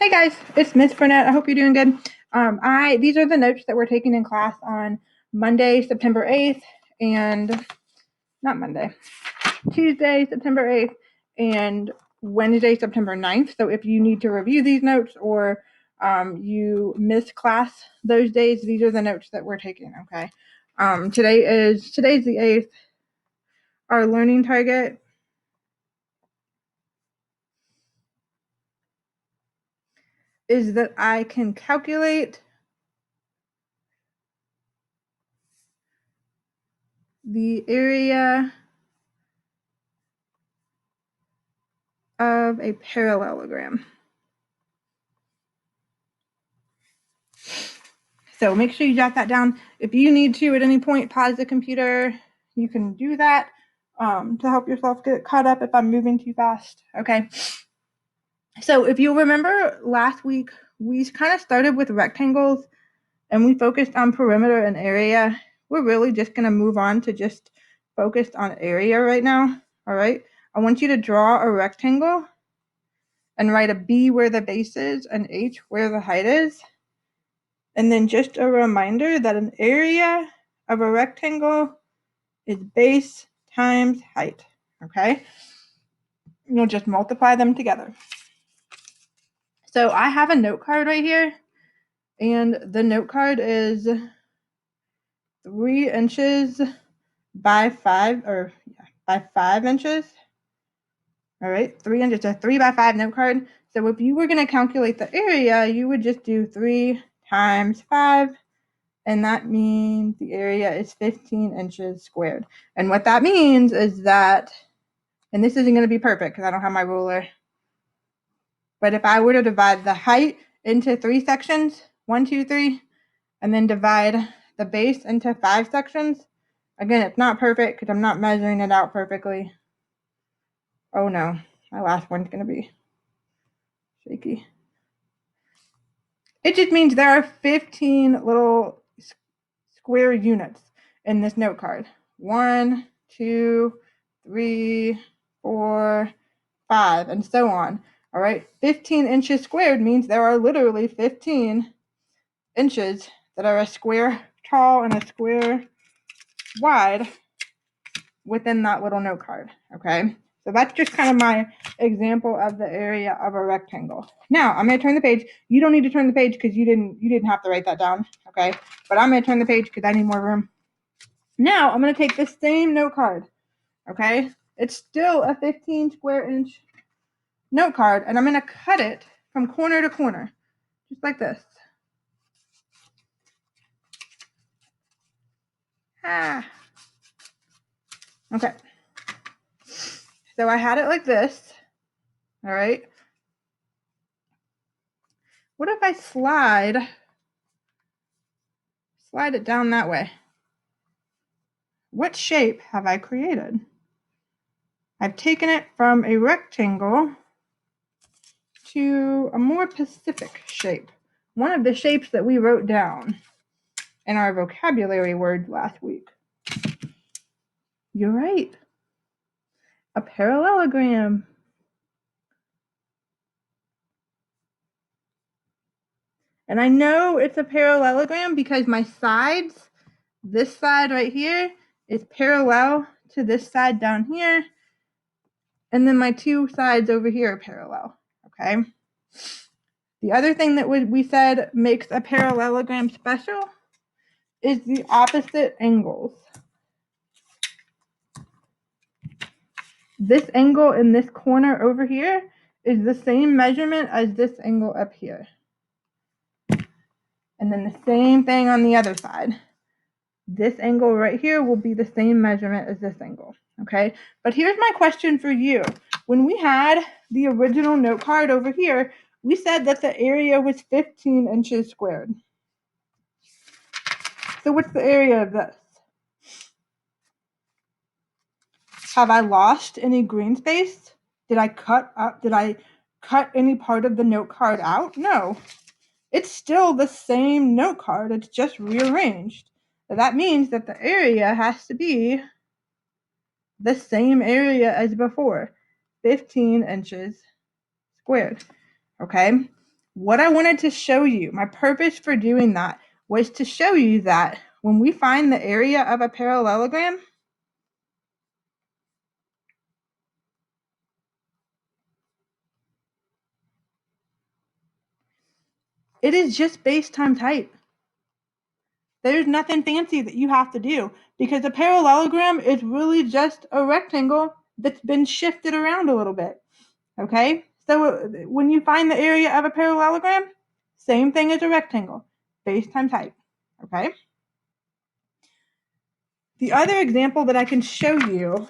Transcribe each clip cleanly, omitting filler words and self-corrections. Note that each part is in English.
Hey guys, it's Miss Burnett. I hope you're doing good. These are the notes that we're taking in class on Monday, September 8th, and not Monday, Tuesday, September 8th, and Wednesday, September 9th. So if you need to review these notes or you miss class those days, these are the notes that we're taking, okay? Today's the 8th. Our learning target is that I can calculate the area of a parallelogram. So make sure you jot that down. If you need to at any point pause the computer, you can do that to help yourself get caught up if I'm moving too fast. Okay. So if you remember last week, we kind of started with rectangles and we focused on perimeter and area. We're really just going to move on to just focused on area right now. All right. I want you to draw a rectangle and write a B where the base is, an H where the height is. And then just a reminder that an area of a rectangle is base times height, okay? You'll just multiply them together. So I have a note card right here, and the note card is 3 inches by 5 inches. All right, 3 inches, a 3 by 5 note card. So if you were going to calculate the area, you would just do 3 times 5. And that means the area is 15 inches squared. And what that means is that, and this isn't going to be perfect because I don't have my ruler, but if I were to divide the height into 3 sections, 1, 2, 3, and then divide the base into 5 sections, again, it's not perfect because I'm not measuring it out perfectly. Oh no, my last one's going to be shaky. It just means there are 15 little square units in this note card. 1, 2, 3, 4, 5, and so on. All right, 15 inches squared means there are literally 15 inches that are a square tall and a square wide within that little note card. Okay, so that's just kind of my example of the area of a rectangle. Now I'm going to turn the page. You don't need to turn the page because you didn't have to write that down. Okay, but I'm going to turn the page because I need more room. Now I'm going to take this same note card, okay? It's still a 15 square inch note card, and I'm going to cut it from corner to corner, just like this. Okay. So I had it like this, all right? What if I slide it down that way? What shape have I created? I've taken it from a rectangle to a more specific shape. One of the shapes that we wrote down in our vocabulary words last week. You're right. A parallelogram. And I know it's a parallelogram because my sides, this side right here, is parallel to this side down here. And then my 2 sides over here are parallel, okay? The other thing that we said makes a parallelogram special is the opposite angles. This angle in this corner over here is the same measurement as this angle up here. And then the same thing on the other side. This angle right here will be the same measurement as this angle, okay? But here's my question for you. When we had the original note card over here, we said that the area was 15 inches squared. So what's the area of this? Have I lost any green space? Did I cut any part of the note card out? No. It's still the same note card. It's just rearranged. So that means that the area has to be the same area as before, 15 inches squared. Okay. what I wanted to show you, my purpose for doing that was to show you that when we find the area of a parallelogram, it is just base times height. There's nothing fancy that you have to do because a parallelogram is really just a rectangle that's been shifted around a little bit. Okay, so when you find the area of a parallelogram, same thing as a rectangle, base times height. Okay. The other example that I can show you,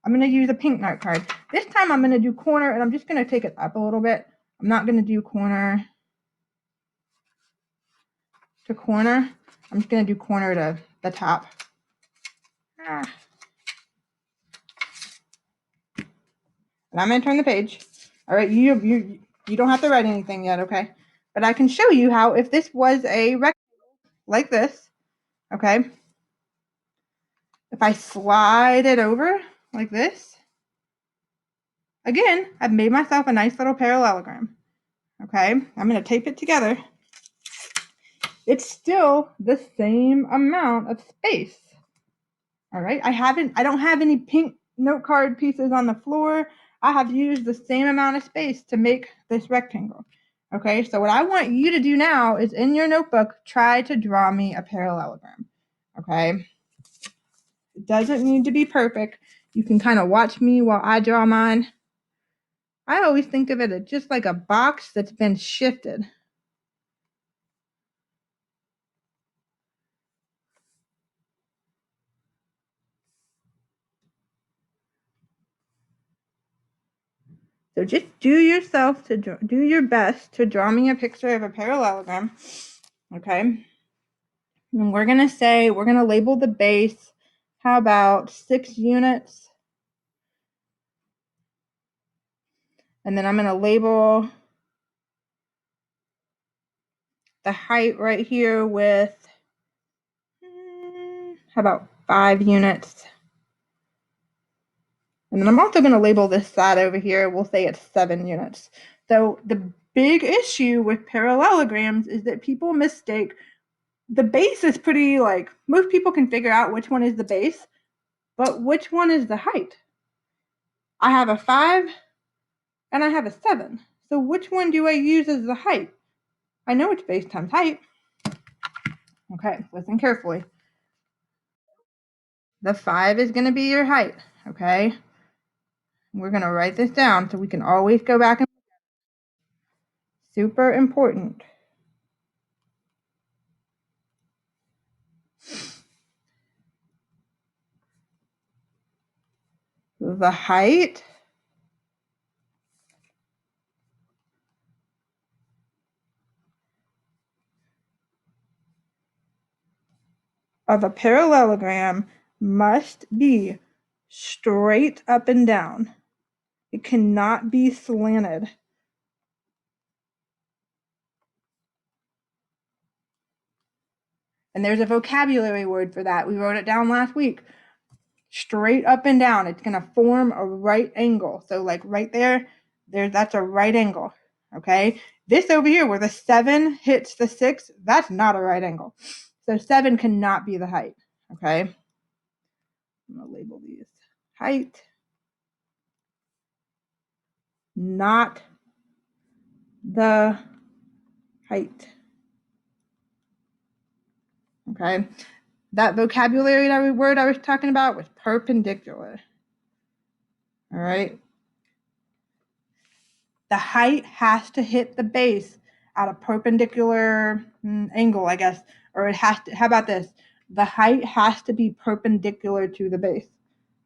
I'm going to use a pink note card. This time I'm going to do corner, and I'm just going to take it up a little bit. I'm not going to do corner to corner. I'm just going to do corner to the top. And I'm going to turn the page. All right, you don't have to write anything yet, okay? But I can show you how if this was a rectangle like this, okay? If I slide it over like this, again, I've made myself a nice little parallelogram. Okay, I'm going to tape it together. It's still the same amount of space. All right, I don't have any pink note card pieces on the floor. I have used the same amount of space to make this rectangle. Okay, so what I want you to do now is in your notebook, try to draw me a parallelogram. Okay, it doesn't need to be perfect. You can kind of watch me while I draw mine. I always think of it as just like a box that's been shifted. So just do your best to draw me a picture of a parallelogram. Okay. And we're going to label the base. How about 6 units? And then I'm going to label the height right here with, how about 5 units? And then I'm also going to label this side over here. We'll say it's 7 units. So the big issue with parallelograms is that people mistake. The base is pretty, like, most people can figure out which one is the base, but which one is the height? I have a 5 and I have a 7. So which one do I use as the height? I know it's base times height. Okay, listen carefully. The 5 is going to be your height, okay? We're going to write this down so we can always go back and super important. The height of a parallelogram must be straight up and down. It cannot be slanted. And there's a vocabulary word for that. We wrote it down last week. Straight up and down. It's going to form a right angle. So like right there, that's a right angle. Okay. This over here where the 7 hits the 6, that's not a right angle. So 7 cannot be the height. Okay. I'm going to label these. Height. Not the height. Okay. That vocabulary word I was talking about was perpendicular. All right. The height has to hit the base at a perpendicular angle, I guess. Or it has to, how about this? The height has to be perpendicular to the base.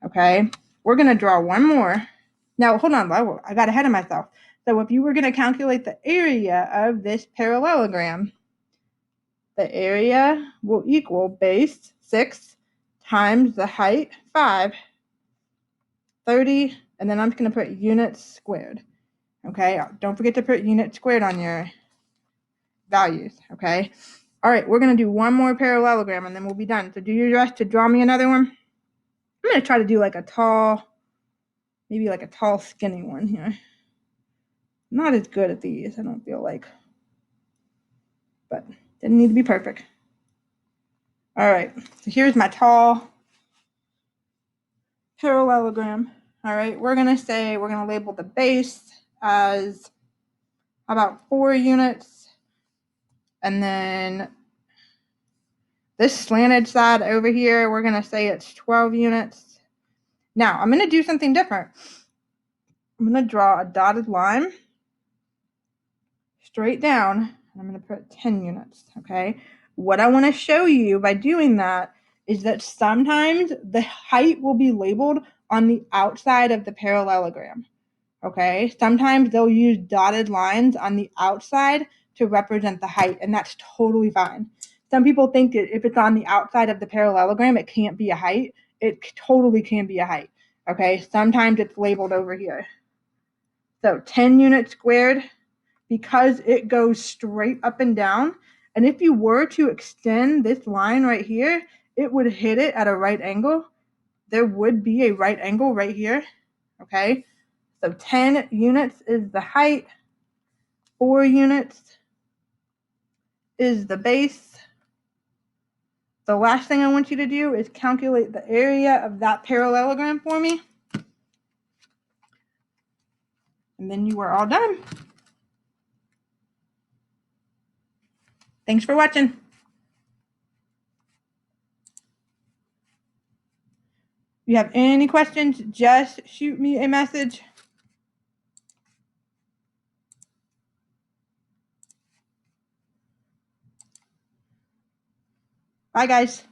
Okay. We're going to draw one more. Now, hold on. I got ahead of myself. So if you were going to calculate the area of this parallelogram, the area will equal base 6 times the height 5, 30, and then I'm just going to put units squared. Okay, don't forget to put units squared on your values. Okay, all right, we're going to do one more parallelogram and then we'll be done. So do your best to draw me another one. I'm going to try to do like a tall, maybe like a tall skinny one here. not as good at these, I don't feel like. But didn't need to be perfect. All right, so here's my tall parallelogram. All right, we're going to label the base as about 4 units. And then this slanted side over here, we're going to say it's 12 units. Now, I'm going to do something different. I'm going to draw a dotted line straight down, and I'm going to put 10 units, okay? What I want to show you by doing that is that sometimes the height will be labeled on the outside of the parallelogram, okay? Sometimes they'll use dotted lines on the outside to represent the height, and that's totally fine. Some people think that if it's on the outside of the parallelogram, it can't be a height. It totally can be a height, okay? Sometimes it's labeled over here. So 10 units squared, because it goes straight up and down. And if you were to extend this line right here, it would hit it at a right angle. There would be a right angle right here, okay? So 10 units is the height, 4 units is the base. The last thing I want you to do is calculate the area of that parallelogram for me. And then you are all done. Thanks for watching. If you have any questions, just shoot me a message. Bye, guys.